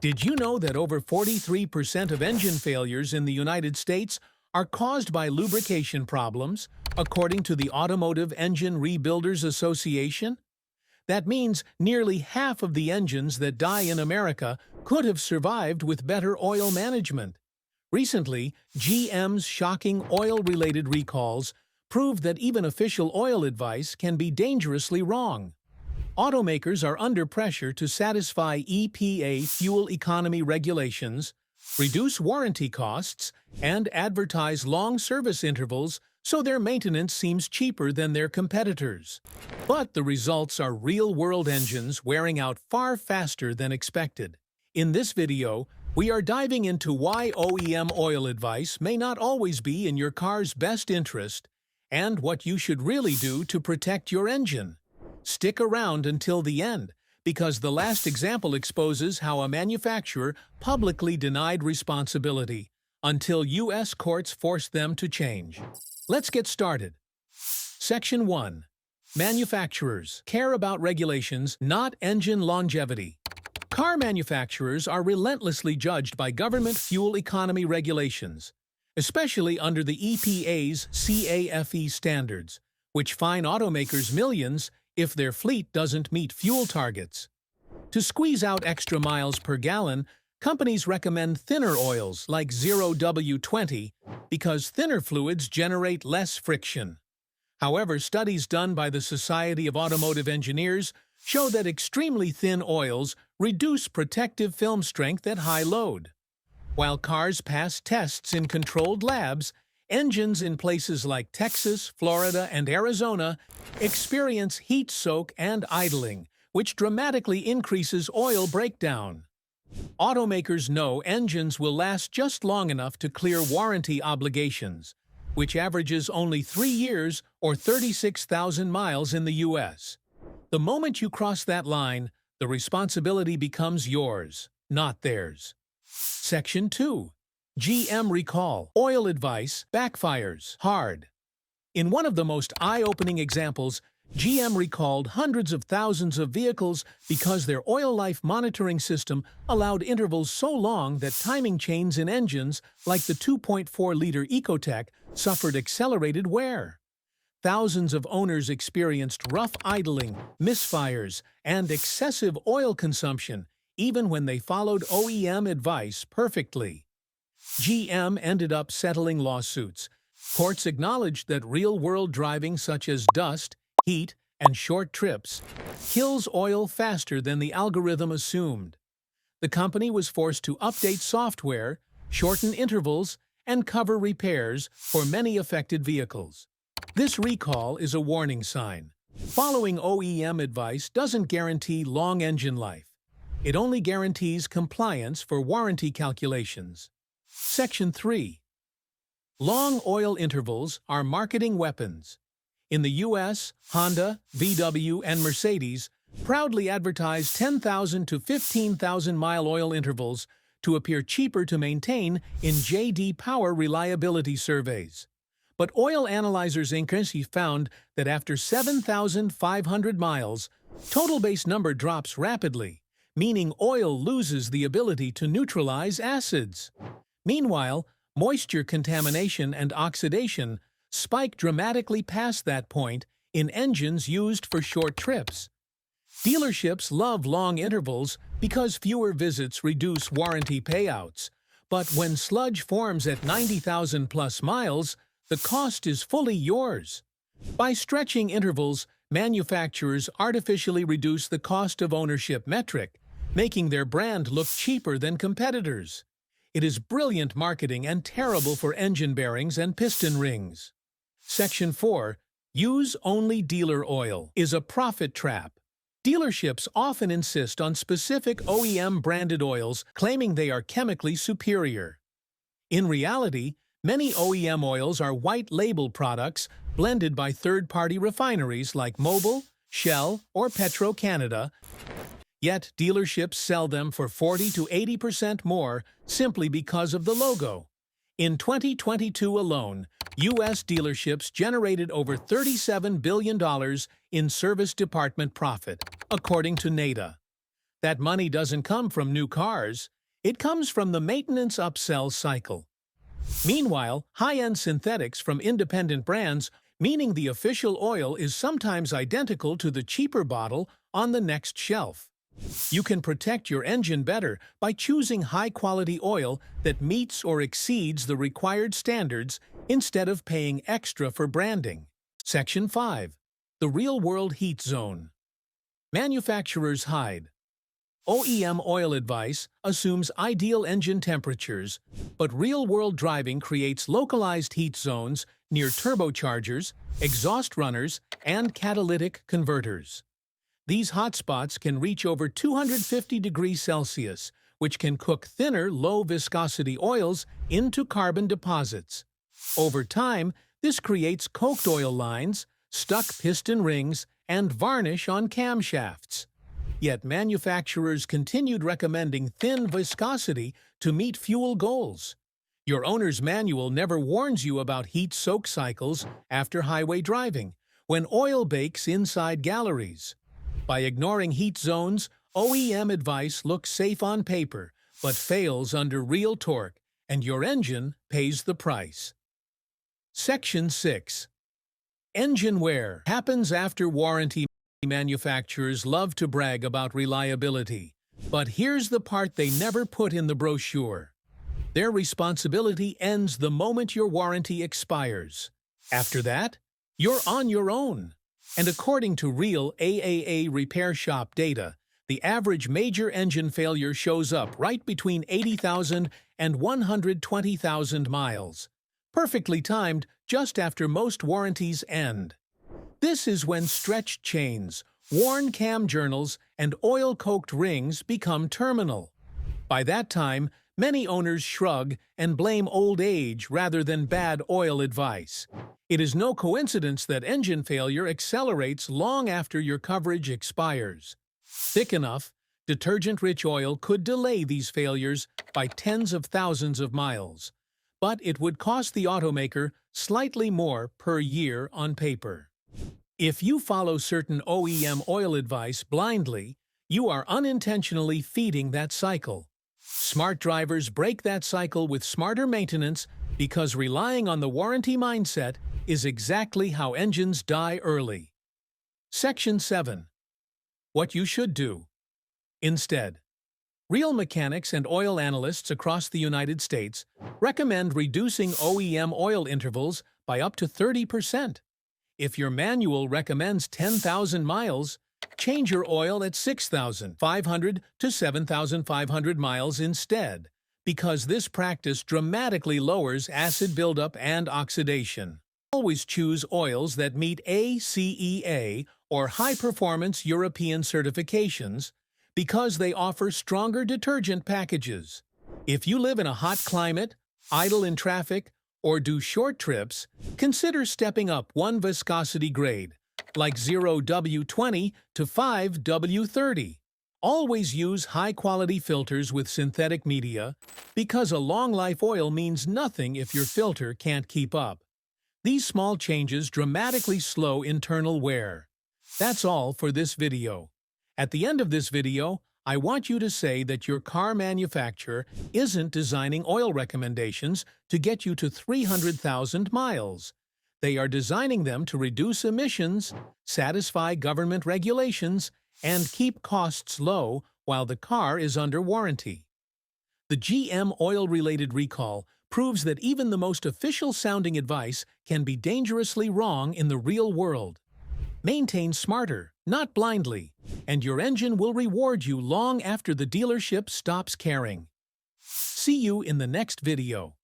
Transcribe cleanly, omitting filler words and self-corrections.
Did you know that over 43% of engine failures in the United States are caused by lubrication problems, according to the Automotive Engine Rebuilders Association? That means nearly half of the engines that die in America could have survived with better oil management. Recently, GM's shocking oil-related recalls proved that even official oil advice can be dangerously wrong. Automakers are under pressure to satisfy EPA fuel economy regulations, reduce warranty costs, and advertise long service intervals so their maintenance seems cheaper than their competitors. But the results are real-world engines wearing out far faster than expected. In this video, we are diving into why OEM oil advice may not always be in your car's best interest and what you should really do to protect your engine. Stick around until the end, because the last example exposes how a manufacturer publicly denied responsibility until U.S. courts forced them to change. Let's get started. Section 1. Manufacturers care about regulations, not engine longevity. Car manufacturers are relentlessly judged by government fuel economy regulations, especially under the EPA's CAFE standards, which fine automakers millions if their fleet doesn't meet fuel targets. To squeeze out extra miles per gallon, companies recommend thinner oils like 0W20 because thinner fluids generate less friction. However, studies done by the Society of Automotive Engineers show that extremely thin oils reduce protective film strength at high load. While cars pass tests in controlled labs, engines in places like Texas, Florida, and Arizona experience heat soak and idling, which dramatically increases oil breakdown. Automakers know engines will last just long enough to clear warranty obligations, which averages only 3 years or 36,000 miles in the U.S. The moment you cross that line, the responsibility becomes yours, not theirs. Section 2. GM recall. Oil advice backfires hard. In one of the most eye-opening examples, GM recalled hundreds of thousands of vehicles because their oil life monitoring system allowed intervals so long that timing chains in engines like the 2.4-liter Ecotec suffered accelerated wear. Thousands of owners experienced rough idling, misfires, and excessive oil consumption, even when they followed OEM advice perfectly. GM ended up settling lawsuits. Courts acknowledged that real-world driving such as dust, heat, and short trips kills oil faster than the algorithm assumed. The company was forced to update software, shorten intervals, and cover repairs for many affected vehicles. This recall is a warning sign. Following OEM advice doesn't guarantee long engine life. It only guarantees compliance for warranty calculations. Section 3. Long oil intervals are marketing weapons. In the U.S., Honda, VW, and Mercedes proudly advertise 10,000 to 15,000-mile oil intervals to appear cheaper to maintain in J.D. Power reliability surveys. But Oil Analyzers Inc. found that after 7,500 miles, total base number drops rapidly, meaning oil loses the ability to neutralize acids. Meanwhile, moisture contamination and oxidation spike dramatically past that point in engines used for short trips. Dealerships love long intervals because fewer visits reduce warranty payouts, but when sludge forms at 90,000+ miles, the cost is fully yours. By stretching intervals, manufacturers artificially reduce the cost of ownership metric, making their brand look cheaper than competitors. It is brilliant marketing and terrible for engine bearings and piston rings. Section 4. Use only dealer oil is a profit trap. Dealerships often insist on specific OEM-branded oils, claiming they are chemically superior. In reality, many OEM oils are white-label products blended by third-party refineries like Mobil, Shell, or Petro-Canada, yet dealerships sell them for 40 to 80% more simply because of the logo. In 2022 alone, U.S. dealerships generated over $37 billion in service department profit, according to NADA. That money doesn't come from new cars, it comes from the maintenance upsell cycle. Meanwhile, high-end synthetics from independent brands, meaning the official oil is sometimes identical to the cheaper bottle on the next shelf. You can protect your engine better by choosing high-quality oil that meets or exceeds the required standards instead of paying extra for branding. Section 5. The Real-World Heat Zone. Manufacturers hide. OEM oil advice assumes ideal engine temperatures, but real-world driving creates localized heat zones near turbochargers, exhaust runners, and catalytic converters. These hotspots can reach over 250 degrees Celsius, which can cook thinner, low-viscosity oils into carbon deposits. Over time, this creates coked oil lines, stuck piston rings, and varnish on camshafts. Yet manufacturers continued recommending thin viscosity to meet fuel goals. Your owner's manual never warns you about heat soak cycles after highway driving, when oil bakes inside galleries. By ignoring heat zones, OEM advice looks safe on paper, but fails under real torque, and your engine pays the price. Section 6. Engine wear happens after warranty. Manufacturers love to brag about reliability, but here's the part they never put in the brochure. Their responsibility ends the moment your warranty expires. After that, you're on your own. And according to real AAA repair shop data, the average major engine failure shows up right between 80,000 and 120,000 miles, perfectly timed just after most warranties end. This is when stretched chains, worn cam journals, and oil-coked rings become terminal. By that time, many owners shrug and blame old age rather than bad oil advice. It is no coincidence that engine failure accelerates long after your coverage expires. Thick enough, detergent-rich oil could delay these failures by tens of thousands of miles, but it would cost the automaker slightly more per year on paper. If you follow certain OEM oil advice blindly, you are unintentionally feeding that cycle. Smart drivers break that cycle with smarter maintenance because relying on the warranty mindset is exactly how engines die early. Section 7. What you should do. Instead, real mechanics and oil analysts across the United States recommend reducing OEM oil intervals by up to 30%. If your manual recommends 10,000 miles, change your oil at 6,500 to 7,500 miles instead, because this practice dramatically lowers acid buildup and oxidation. Always choose oils that meet ACEA or high-performance European certifications because they offer stronger detergent packages. If you live in a hot climate, idle in traffic, or do short trips, consider stepping up one viscosity grade, like 0W20 to 5W30. Always use high-quality filters with synthetic media, because a long-life oil means nothing if your filter can't keep up. These small changes dramatically slow internal wear. That's all for this video. At the end of this video, I want you to say that your car manufacturer isn't designing oil recommendations to get you to 300,000 miles. They are designing them to reduce emissions, satisfy government regulations, and keep costs low while the car is under warranty. The GM oil-related recall proves that even the most official-sounding advice can be dangerously wrong in the real world. Maintain smarter, not blindly, and your engine will reward you long after the dealership stops caring. See you in the next video.